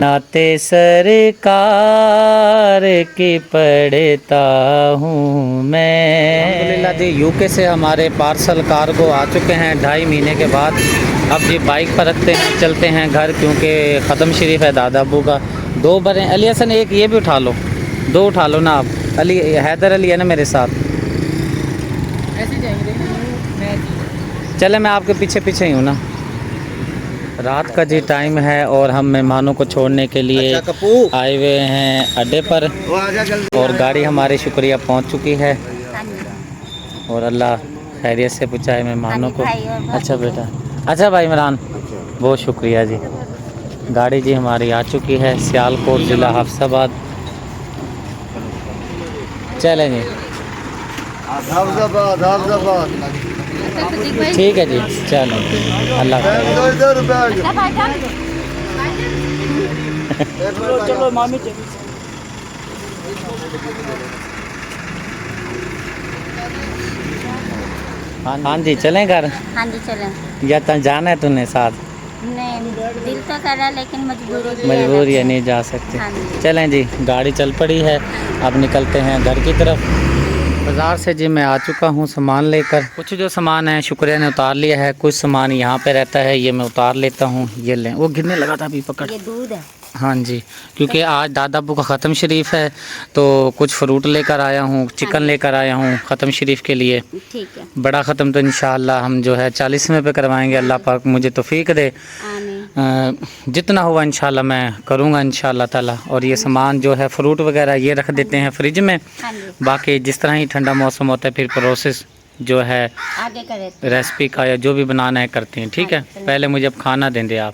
नाते सरकार की पढ़ता हूँ मैं। अल्हम्दुलिल्लाह जी, यूके से हमारे पार्सल कार्गो आ चुके हैं 2.5 महीने के बाद। अब जी बाइक पर रखते हैं, चलते हैं घर, क्योंकि ख़त्म शरीफ है दादा अबू का। 2 भरे अली हसन, एक ये भी उठा लो, 2 उठा लो ना आप। अली हैदर अली है ना मेरे साथ, ऐसे जाएंगे। चले मैं आपके पीछे पीछे ही हूँ ना। रात का जी टाइम है और हम मेहमानों को छोड़ने के लिए आए हुए हैं अड्डे पर, और गाड़ी हमारी शुक्रिया पहुंच चुकी है। और अल्लाह खैरियत से पहुँचाए मेहमानों को। अच्छा बेटा, अच्छा भाई इमरान, बहुत शुक्रिया जी। गाड़ी जी हमारी आ चुकी है सियालकोट ज़िला हाफसाबाद। चलें जी, ठीक है जी, चलो अल्लाह चलो मामी चलो। हाँ जी चलें घर। हाँ जी चलें। या तो जाना है तूने साथ? नहीं, दिल तो कर रहा है लेकिन मजबूरी है नहीं जा सकते। हाँ जी। चलें जी, गाड़ी चल पड़ी है, अब निकलते हैं घर की तरफ। बाज़ार से जी मैं आ चुका हूँ सामान लेकर। कुछ जो सामान है शुक्रिया ने उतार लिया है, कुछ सामान यहाँ पे रहता है, ये मैं उतार लेता हूँ। ये लें, वो गिरने लगा था अभी, पकड़। ये दूध है। हाँ जी, क्योंकि आज दादा अबू का ख़त्म शरीफ है, तो कुछ फ्रूट लेकर आया हूँ, चिकन लेकर आया हूँ ख़त्म शरीफ के लिए। ठीक है। बड़ा ख़त्म तो इंशाअल्लाह हम जो है 40वें पे करवाएंगे। अल्लाह पाक मुझे तौफीक दे, जितना हुआ इंशाअल्लाह मैं करूँगा इंशाअल्लाह ताला। और ये सामान जो है फ्रूट वगैरह ये रख देते हैं फ्रिज में। बाकी जिस तरह ही ठंडा मौसम होता है फिर प्रोसेस जो है आगे करें, रेसिपी का या जो भी बनाना है करते हैं। ठीक है, पहले मुझे अब खाना दें दे आप।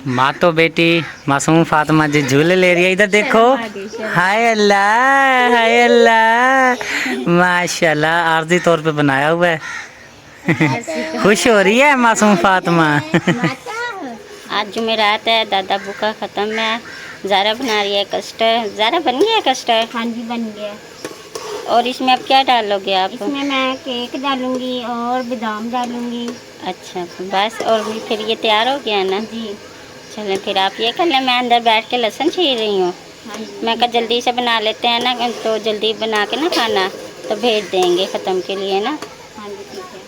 माँ तो बेटी मासूम फातिमा जी झूले ले रही है, इधर देखो। हाय अल्लाह, हाय अल्लाह, माशाल्लाह आर्जी तौर पे बनाया हुआ है। खुश हो रही है मासूम फातिमा। आज जुमेरात है, दादा अबू का ख़त्म है। ज़ारा बना रही है कस्टर्ड। ज़ारा बन गया कस्टर्ड? हाँ जी बन गया। और इसमें अब क्या डालोगे आप? इसमें मैं केक डालूंगी और बादाम डालूंगी। अच्छा बस, और भी फिर ये तैयार हो गया ना जी। चलें फिर आप ये कर लें, मैं अंदर बैठ के लहसुन छील रही हूँ। मैं कहा जल्दी से बना लेते हैं ना, तो जल्दी बना के ना खाना तो भेज देंगे ख़त्म के लिए ना। हाँ जी ठीक है।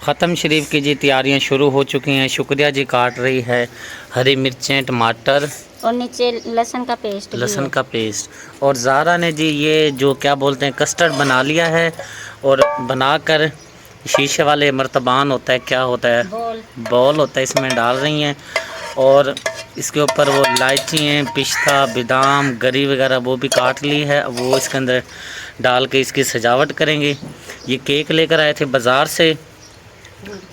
ख़त्म शरीफ की जी तैयारियां शुरू हो चुकी हैं। शुक्रिया जी काट रही है हरी मिर्चें, टमाटर और नीचे लहसुन का पेस्ट। लहसुन का पेस्ट। और ज़ारा ने जी ये जो क्या बोलते हैं कस्टर्ड बना लिया है, और बनाकर शीशे वाले मर्तबान होता है, क्या होता है, बॉल होता है, इसमें डाल रही हैं। और इसके ऊपर वो इलायची हैं, पिस्ता, बादाम, गरी वगैरह वो भी काट ली है, वो इसके अंदर डाल के इसकी सजावट करेंगे। ये केक लेकर आए थे बाज़ार से,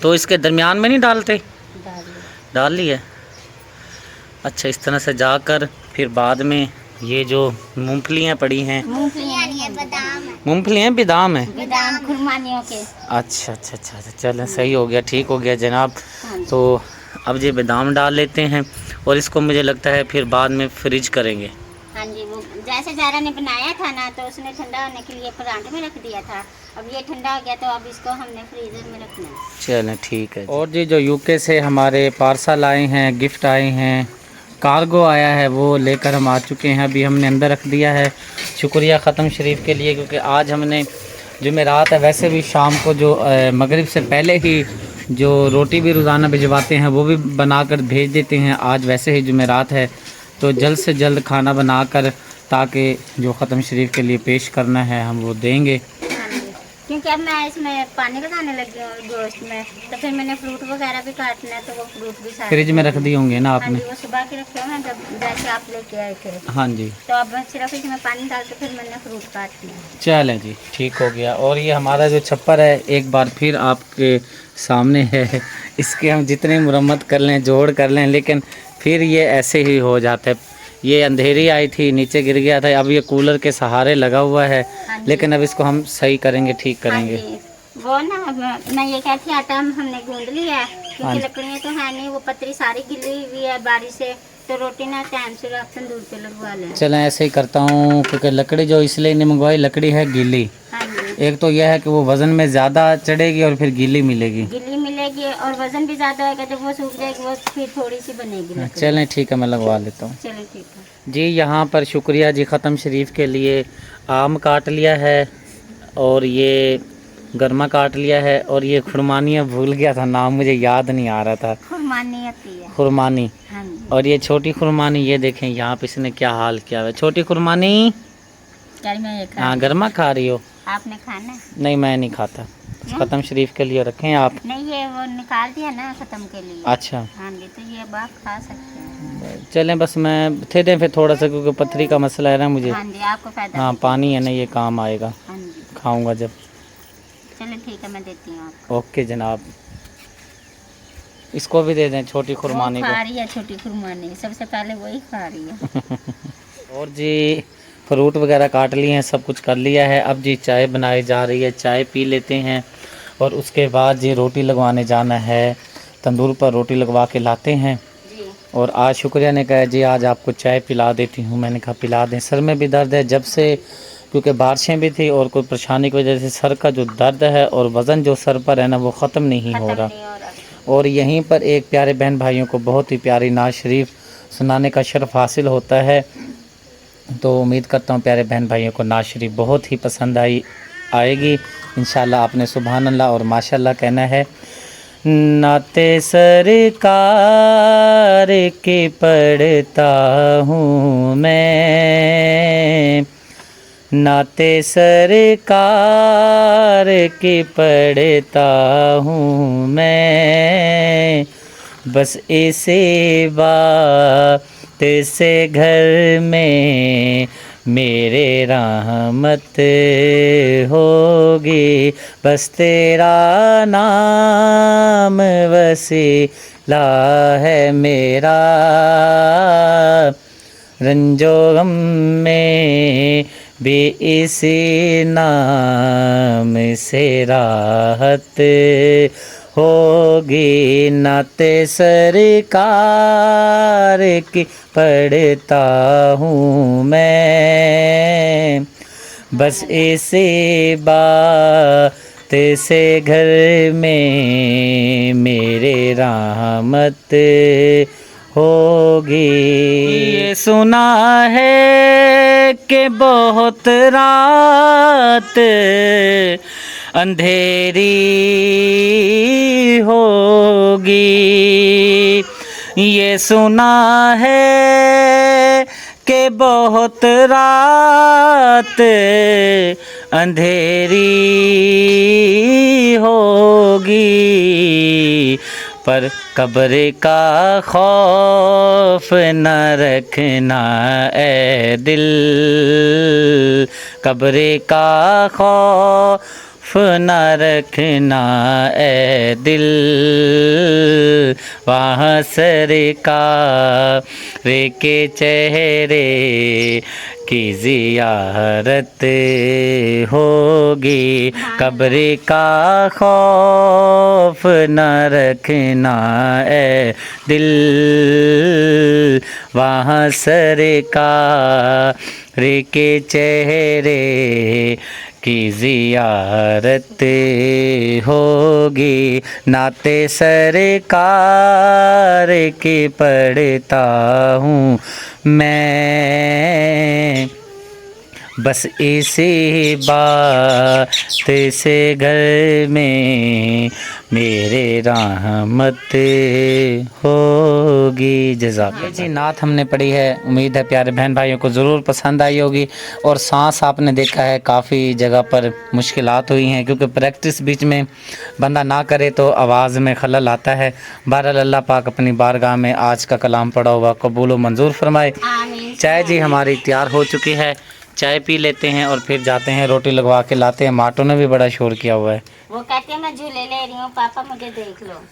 तो इसके दरमियान में नहीं डालते, डाल ली है। अच्छा, इस तरह से जाकर फिर बाद में ये जो मूंगफलियाँ पड़ी हैं, मूंगफलियाँ बादाम है, बादाम खुरमानियों के। अच्छा अच्छा अच्छा, चलें सही हो गया, ठीक हो गया जनाब। तो अब ये बादाम डाल लेते हैं और इसको मुझे लगता है फिर बाद में फ्रिज करेंगे। हाँ जी, वो जैसे ज़ारा ने बनाया था ना, तो उसने ठंडा होने के लिए फ्रांट में रख दिया था। अब ये ठंडा हो गया तो अब इसको हमने फ्रीज़र में रखना है। चलें ठीक है। और जी जो यूके से हमारे पार्सल आए हैं, गिफ्ट आए हैं, कार्गो आया है, वो लेकर हम आ चुके हैं। अभी हमने अंदर रख दिया है। शुक्रिया ख़त्म शरीफ के लिए, क्योंकि आज हमने जुमेरात है, वैसे भी शाम को जो मगरिब से पहले ही जो रोटी भी रोज़ाना भिजवाते हैं वो भी बनाकर भेज देते हैं। आज वैसे ही जुमेरात है, तो जल्द से जल्द खाना बनाकर ताकि जो ख़त्म शरीफ के लिए पेश करना है हम वो देंगे। क्योंकि अब मैं इसमें पानी लगाने लगी हूँ गोश्त में, तो फिर मैंने फ्रूट वगैरह भी काटना है, तो वो फ्रूट भी साथ फ्रिज में रख दिए होंगे ना आपने? हाँ जी, वो सुबह के रखे हुए हैं जब जैसे आप लेके आए थे। हाँ जी, तो अब सिर्फ इसमें पानी डाल के फिर मैंने फ्रूट काट लिया। चलें जी, ठीक हो गया। और ये हमारा जो छप्पर है एक बार फिर आपके सामने है। इसके हम जितने मुरम्मत कर लें, जोड़ कर लें, लेकिन फिर ये ऐसे ही हो जाता है। ये अंधेरी आई थी, नीचे गिर गया था, अब ये कूलर के सहारे लगा हुआ है, लेकिन अब इसको हम सही करेंगे, ठीक करेंगे। वो ना मैं ये कहती आटा हमने गूंद लिया है, क्योंकि लकड़ियाँ तो है नहीं, वो पतरी सारी गिली हुई है बारिश से, तो रोटी ना टाइम से आप तंदूर पे लगवा लें। चलें ऐसे ही करता हूँ, क्योंकि लकड़ी जो इसलिए नहीं मंगवाई, लकड़ी है गीली। हाँ जी। एक तो यह है कि वो वज़न में ज़्यादा चढ़ेगी और फिर गीली मिलेगी। ये और वजन भी ज़्यादा होगा, जब वो सूख जाएगी वो फिर थोड़ी सी बनेगी लकड़ी। चलें ठीक है, मैं लगवा लेता हूँ। चलो ठीक है। जी यहाँ पर शुक्रिया जी, ख़त्म शरीफ के लिए आम काट लिया है और ये गरमा काट लिया है और ये खुरमानियाँ भूल गया था, नाम मुझे याद नहीं आ रहा था। खुरमानी आती है। खुरमानी। हाँ जी। और ये छोटी खुरमानी, ये देखें यहाँ पे इसने क्या हाल किया है। छोटी खुरमानी, यार मैं ये खा हाँ गरमा खा रही हो? आपने खाना? नहीं मैं नहीं खाता, ख़त्म शरीफ के लिए रखें आप। नहीं ये वो निकाल दिया ना ख़त्म के लिए। अच्छा हाँ जी, तो ये अब आप खा सकते हैं। चलें, बस मैं थे दें फिर थोड़ा सा, क्योंकि पथरी का मसला है ना मुझे। हाँ जी, आपको फायदा। हाँ पानी है ना, ये काम आएगा, हाँ जी, खाऊंगा जब। चलो ठीक है, मैं देती हूँ आपको। ओके जनाब, इसको भी दे दें छोटी खुरमानी खा को। रही है छोटी खुरमानी, सबसे पहले वही खा रही है। और जी फ्रूट वगैरह काट लिए हैं, सब कुछ कर लिया है। अब जी चाय बनाई जा रही है, चाय पी लेते हैं और उसके बाद जी रोटी लगवाने जाना है, तंदूर पर रोटी लगवा के लाते हैं। जी। और आज शुक्रिया ने कहा जी आज आपको चाय पिला देती हूँ। मैंने कहा पिला दें, सर में भी दर्द है जब से, क्योंकि बारिशें भी थी और कोई परेशानी की वजह से सर का जो दर्द है और वज़न जो सर पर है ना वो ख़त्म नहीं हो रहा। और यहीं पर एक प्यारे बहन भाइयों को बहुत ही प्यारी नाज शरीफ सुनाने का शर्फ हासिल होता है, तो उम्मीद करता हूँ प्यारे बहन भाइयों को नाज शरीफ बहुत ही पसंद आएगी इंशाल्लाह। आपने सुभान अल्लाह और माशाल्लाह कहना है। नाते सरकार के पढ़ता हूँ मैं, नाते सरकार के पढ़ता हूँ मैं, बस ऐसे बात से घर में मेरे रहमत होगी, बस तेरा नाम वसीला है मेरा, रंजो गम में भी इसी नाम से राहत होगी। नाते सरकार की पढ़ता हूँ मैं, बस इसी बात से घर में मेरे रहमत होगी। ये सुना है कि बहुत रात अंधेरी होगी, ये सुना है कि बहुत रात अंधेरी होगी, पर कब्र का खौफ न रखना ए दिल, कब्र का खौफ न रखना ए दिल, वहाँ सरकार के चेहरे की ज़ियारत होगी, कब्र का खौफ न रखना ए दिल, वहाँ सरकार के चेहरे की ज़ियारत होगी। नाते सरकार की पढ़ता हूँ मैं, बस इसी बात से घर में मेरे रहमत होगी। जज़ाकल्लाह जी। नात हमने पढ़ी है, उम्मीद है प्यारे बहन भाइयों को ज़रूर पसंद आई होगी। और सांस आपने देखा है काफ़ी जगह पर मुश्किलात हुई हैं, क्योंकि प्रैक्टिस बीच में बंदा ना करे तो आवाज़ में खलल आता है। बहरहाल अल्लाह पाक अपनी बारगाह में आज का कलाम पढ़ा हुआ कबूल व मंजूर फरमाए। चाय जी हमारी तैयार हो चुकी है, चाय पी लेते हैं और फिर जाते हैं रोटी लगवा के लाते हैं। माटो ने भी बड़ा शोर किया हुआ है, वो कहते हैं मैं झूले ले रही हूँ, पापा मुझे देख लो।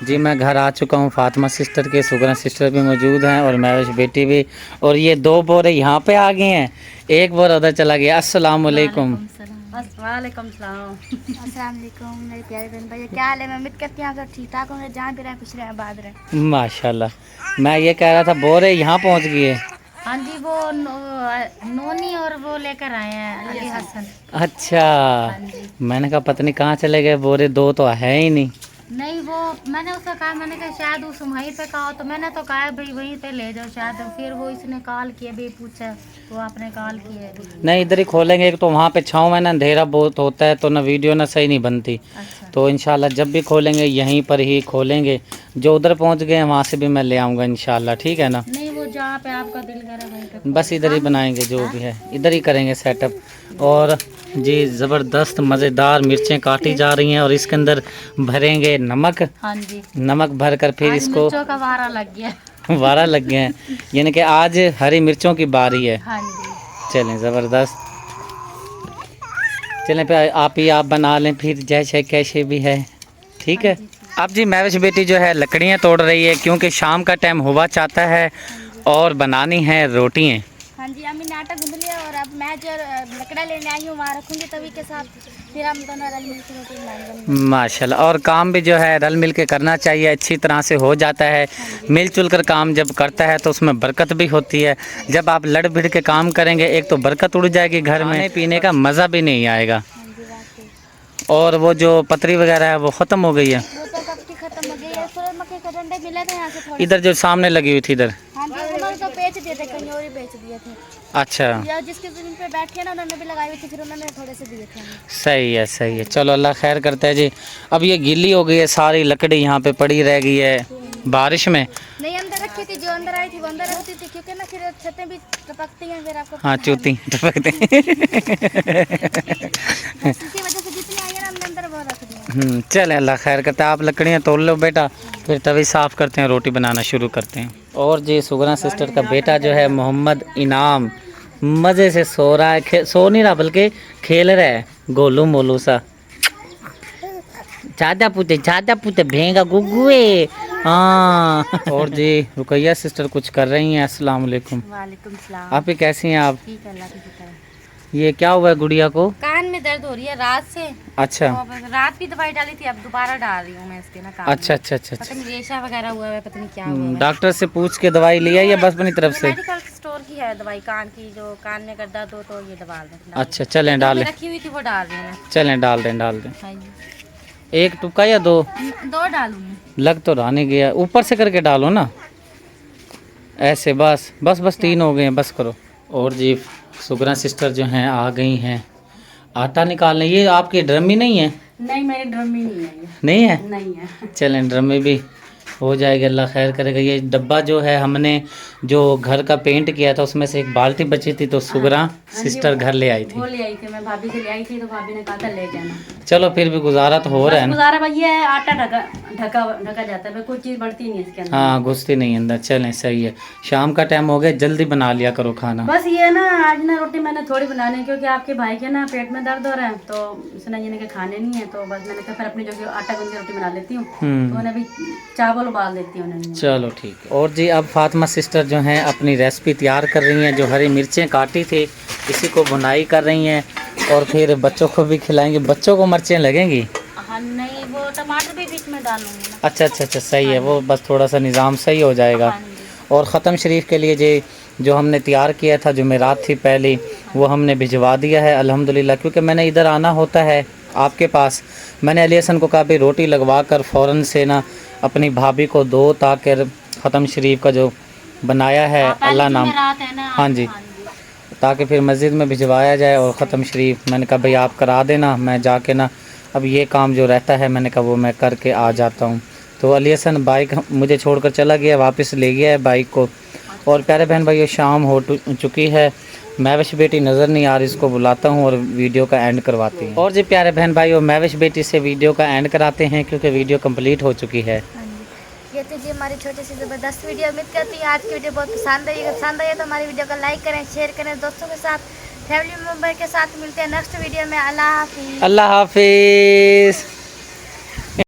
जी मैं घर आ चुका हूँ, फातिमा सिस्टर के, सुगना सिस्टर भी मौजूद हैं और महविश बेटी भी। और ये दो बोरे यहाँ पे आ गए हैं, एक बोरा उधर चला गया। अस्सलाम वालेकुम। वालेकुम सलाम। अस्सलाम वालेकुम मेरे प्यारे बहन भाई, क्या हाल है? मैं उम्मीद करती हूँ आप सब ठीक ठाक होंगे, जहाँ भी रहें खुश रहें आबाद रहें। माशाल्लाह। मैं ये कह रहा था बोरे यहाँ पहुँच गए। हाँ जी, वो नोनी और वो लेकर आए हैं अली हसन। अच्छा, मैंने कहा पता नहीं कहाँ चले गए बोरे, दो तो है ही नहीं। नहीं वो मैंने उससे कहा, मैंने कहा शायद उस वहीं पे कहा, तो मैंने तो कहा भाई वहीं पे ले जाओ शायद, फिर वो इसने कॉल किया भी पूछा, वो आपने कॉल किया। नहीं इधर ही खोलेंगे, एक तो वहाँ पे छाँव में ना अंधेरा बहुत होता है तो ना वीडियो ना सही नहीं बनती। अच्छा तो इंशाल्लाह जब भी खोलेंगे यहीं पर ही खोलेंगे, जो उधर पहुँच गए हैं वहाँ से भी मैं ले आऊँगा इंशाल्लाह, ठीक है ना। नहीं वो जहाँ पे आपका दिल करे वहीं पे बस इधर ही बनाएंगे, जो भी है इधर ही करेंगे सेटअप। और जी ज़बरदस्त मज़ेदार मिर्चें काटी जा रही हैं और इसके अंदर भरेंगे नमक। हाँ जी, नमक भर कर फिर आज इसको मिर्चों का वारा लग गया। वारा लग गए हैं, यानी कि आज हरी मिर्चों की बारी है। हाँ जी चलें ज़बरदस्त, चलें फिर आप बना लें फिर जैसे कैसे भी है, ठीक है। अब जी महविश बेटी जो है लकड़ियाँ तोड़ रही है क्योंकि शाम का टाइम हुआ चाहता है और बनानी है रोटियाँ। हाँ जी, अम्मी ने आटा गूंद लिया और अब मैं जो लकड़ा लेने आई हूँ वहाँ रखूँगी तभी के साथ, फिर हम दोनों रल मिल के रोटी बनाएंगे। माशाल्लाह, और काम भी जो है रल मिल के करना चाहिए, अच्छी तरह से हो जाता है। मिलजुल कर काम जब करता है तो उसमें बरकत भी होती है। जब आप लड़ भिड़ के काम करेंगे एक तो बरकत उड़ जाएगी घर में, खाने पीने का मज़ा भी नहीं आएगा। और वो जो पतरी वगैरह है वो ख़त्म हो गई है, वो तो कब की खत्म हो गई है। सूरजमुखी के डंडे मिले थे यहाँ से थोड़े। इधर जो सामने लगी हुई थी इधर। हाँ जी, उन्होंने तो बेच दिए थे, कहीं और ही बेच दिए थे। अच्छा या जिसके जमीन पे बैठे ना उन्होंने भी लगाई हुई थी, फिर उन्होंने थोड़े से दिए थे हमें। सही है सही है, चलो अल्लाह खैर करता है जी। अब ये गीली हो गई है सारी लकड़ी, यहाँ पे पड़ी रह गई है बारिश में। नहीं अंदर रखी थी, जो अंदर आई थी वो अंदर रखती थी, क्योंकि ना फिर छतें भी टपकती हैं, फिर आपको हाँ चूती टपकते इसी वजह से जितनी आई है ना हमने अंदर वो रख दिया। चले अल्लाह खैर करता है। आप लकड़ियाँ तोड़ लो बेटा, फिर तभी साफ़ करते हैं, रोटी बनाना शुरू करते हैं। और जी सुगना सिस्टर का बेटा जो है मोहम्मद इनाम मज़े से सो रहा है, सो नहीं रहा बल्कि खेल रहा है गोलू मोलू सा। ज़्यादा पूछे भेंगा गुगुए। हाँ और जी रुकैया सिस्टर कुछ कर रही हैं। अस्सलाम वालेकुम। वालेकुम सलाम। आप ही कैसी हैं आप? ठीक है, अल्लाह की शुक्र है। ये क्या हुआ है गुड़िया को? कान में दर्द हो रही है रात से। अच्छा तो अब रात भी दवाई डाली थी, अब दोबारा डाल रही हूँ मैं इसके ना कान अच्छा में। अच्छा अच्छा पता अच्छा। नहीं रेशा वगैरह हुआ है, पता नहीं क्या हुआ है। डॉक्टर से पूछ के दवाई लिया या बस अपनी तरफ से? मेडिकल स्टोर की है दवाई, कान की, जो कान में कर दर्द हो तो ये दवा अच्छा चलें डालें, रखी हुई थी वो डाल रही हूँ मैं। चलें डाल दें। हाँ जी, एक टुक्का या दो? 2 डालूंगी। लग तो रहा नहीं गया, ऊपर से करके डालो ना ऐसे, बस बस बस 3 हो गए हैं, बस करो। और जी सुगना सिस्टर जो हैं आ गई हैं आटा निकालने। ये आपकी ड्रमी नहीं है? नहीं मेरी ड्रम ही नहीं है ये। नहीं है? नहीं है। चलें ड्रमी भी हो जाएगा, अल्लाह खैर करेगा। ये डब्बा जो है हमने जो घर का पेंट किया था उसमें से एक बाल्टी बची थी तो सुगना सिस्टर घर ले आई थी। वो ले आई थी, मैं भाभी से ले आई थी तो भाभी ने कहा था ले जाना। चलो फिर भी गुजारा तो हो रहा है ना। गुजारा भाई है, आटा ढका जाता है, कोई चीज़ बढ़ती नहीं इसके अंदर। हाँ घुसती नहीं अंदर। चलें सही है, शाम का टाइम हो गया, जल्दी बना लिया करो खाना। बस ये ना आज ना रोटी मैंने थोड़ी बनानी है क्योंकि आपके भाई के ना पेट में दर्द हो रहा है, तो उसने ये खाने नहीं है, तो बस मैंने कहा फिर अपनी जो आटा गूंद के रोटी बना लेती हूँ, तो उन्हें भी चावल उबाल देती हूँ। चलो ठीक है। और जी अब फातिमा सिस्टर जो हैं अपनी रेसिपी तैयार कर रही हैं। जो हरी मिर्चें काटी थी इसी को बुनाई कर रही हैं और फिर बच्चों को भी खिलाएंगी। बच्चों को मिर्चें लगेंगी? हाँ नहीं, वो टमाटर भी बीच में डालूंगी ना। अच्छा अच्छा अच्छा सही है, वो बस थोड़ा सा निज़ाम सही हो जाएगा। और ख़त्म शरीफ के लिए जी जो हमने तैयार किया था जुमेरात थी पहली, वो हमने भिजवा दिया है अल्हम्दुलिल्लाह। क्योंकि मैंने इधर आना होता है आपके पास, मैंने अली हसन को कहा भी रोटी लगवा कर फ़ौरन से ना अपनी भाभी को दो, ताकि ख़त्म शरीफ का जो बनाया है अल्लाह नाम, हाँ जी, ताकि फिर मस्जिद में भिजवाया जाए। और ख़त्म शरीफ मैंने कहा भाई आप करा देना, मैं जाके ना अब ये काम जो रहता है मैंने कहा वो मैं करके आ जाता हूँ। तो अली हसन बाइक मुझे छोड़कर चला गया, वापस ले गया है बाइक को। और प्यारे बहन भाई शाम हो चुकी है, महविश बेटी नज़र नहीं आ रही, इसको बुलाता हूँ और वीडियो का एंड करवाती हैं। और जी प्यारे बहन भाई और महविश बेटी से वीडियो का एंड कराते हैं क्योंकि वीडियो कंप्लीट हो चुकी है। ये तो जी हमारी छोटी सी ज़बरदस्त वीडियो। उम्मीद करती है आज की वीडियो बहुत पसंद आई। अगर पसंद आई तो हमारी वीडियो को लाइक करें, शेयर करें, दोस्तों के साथ, फैमिली मेम्बर के साथ। मिलते हैं नेक्स्ट वीडियो में। अल्लाह हाफिज़। अल्लाह हाफिज़।